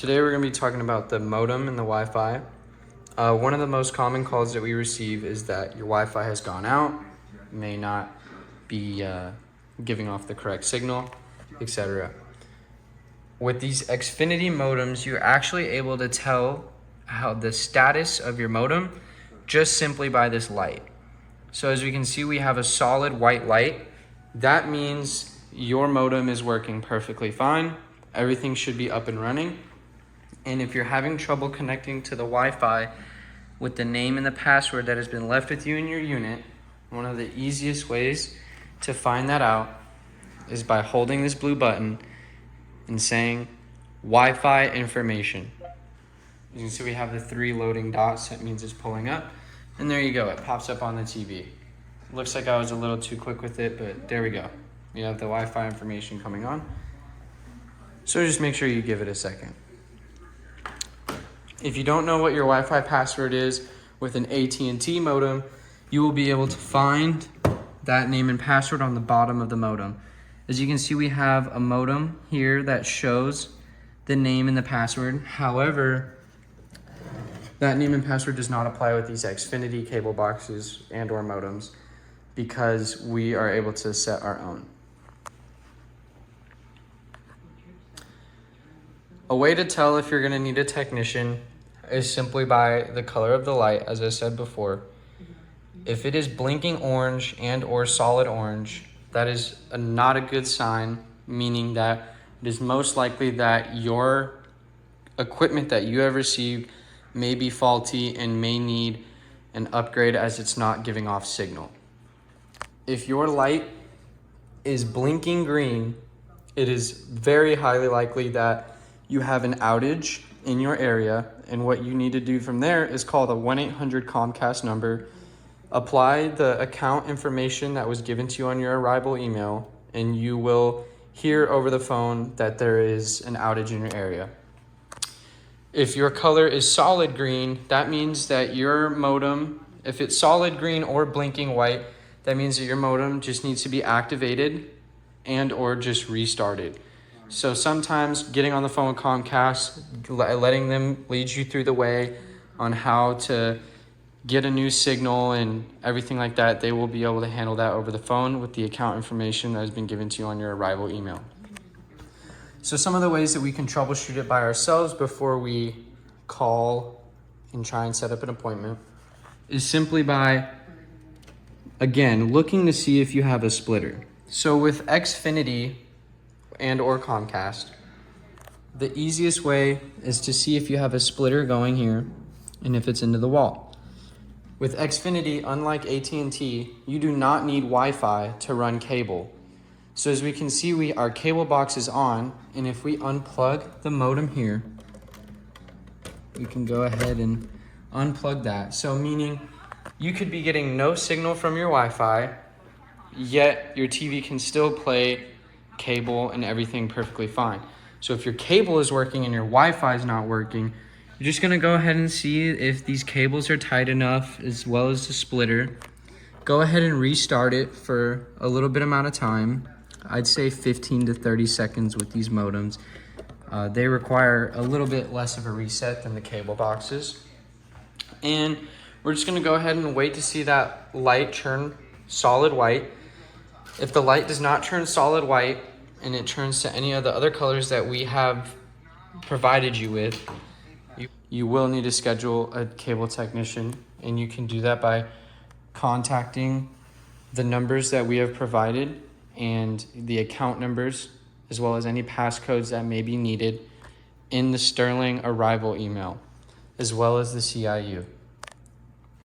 Today we're going to be talking about the modem and the Wi-Fi. One of the most common calls that we receive is that your Wi-Fi has gone out, may not be giving off the correct signal, etc. With these Xfinity modems, you're actually able to tell how the status of your modem just simply by this light. So as we can see, we have a solid white light. That means your modem is working perfectly fine. Everything should be up and running. And if you're having trouble connecting to the Wi-Fi with the name and the password that has been left with you in your unit, one of the easiest ways to find that out is by holding this blue button and saying Wi-Fi information. You can see we have the 3 loading dots. That means it's pulling up. And there you go. It pops up on the TV. Looks like I was a little too quick with it, but there we go. We have the Wi-Fi information coming on. So just make sure you give it a second. If you don't know what your Wi-Fi password is with an AT&T modem, you will be able to find that name and password on the bottom of the modem. As you can see, we have a modem here that shows the name and the password. However, that name and password does not apply with these Xfinity cable boxes and or modems because we are able to set our own. A way to tell if you're going to need a technician is simply by the color of the light, as I said before. If it is blinking orange and or solid orange, that is not a good sign, meaning that it is most likely that your equipment that you have received may be faulty and may need an upgrade as it's not giving off signal. If your light is blinking green, it is very highly likely that you have an outage in your area, and what you need to do from there is call the 1-800-COMCAST number, apply the account information that was given to you on your arrival email, and you will hear over the phone that there is an outage in your area. If your color is solid green, that means that your modem, if it's solid green or blinking white, that means that your modem just needs to be activated and or just restarted. So sometimes getting on the phone with Comcast, letting them lead you through the way on how to get a new signal and everything like that, they will be able to handle that over the phone with the account information that has been given to you on your arrival email. So some of the ways that we can troubleshoot it by ourselves before we call and try and set up an appointment is simply by, again, looking to see if you have a splitter. So with Xfinity and or Comcast, the easiest way is to see if you have a splitter going here and if it's into the wall. With Xfinity, unlike AT&T, you do not need Wi-Fi to run cable. So as we can see, our cable box is on, and if we unplug the modem here, we can go ahead and unplug that. So meaning you could be getting no signal from your Wi-Fi, yet your TV can still play cable and everything perfectly fine. So if your cable is working and your Wi-Fi is not working, you're just gonna go ahead and see if these cables are tight enough as well as the splitter. Go ahead and restart it for a little bit amount of time. I'd say 15 to 30 seconds with these modems. They require a little bit less of a reset than the cable boxes. And we're just gonna go ahead and wait to see that light turn solid white. If the light does not turn solid white and it turns to any of the other colors that we have provided you with, you will need to schedule a cable technician, and you can do that by contacting the numbers that we have provided and the account numbers, as well as any passcodes that may be needed in the Sterling arrival email, as well as the CIU.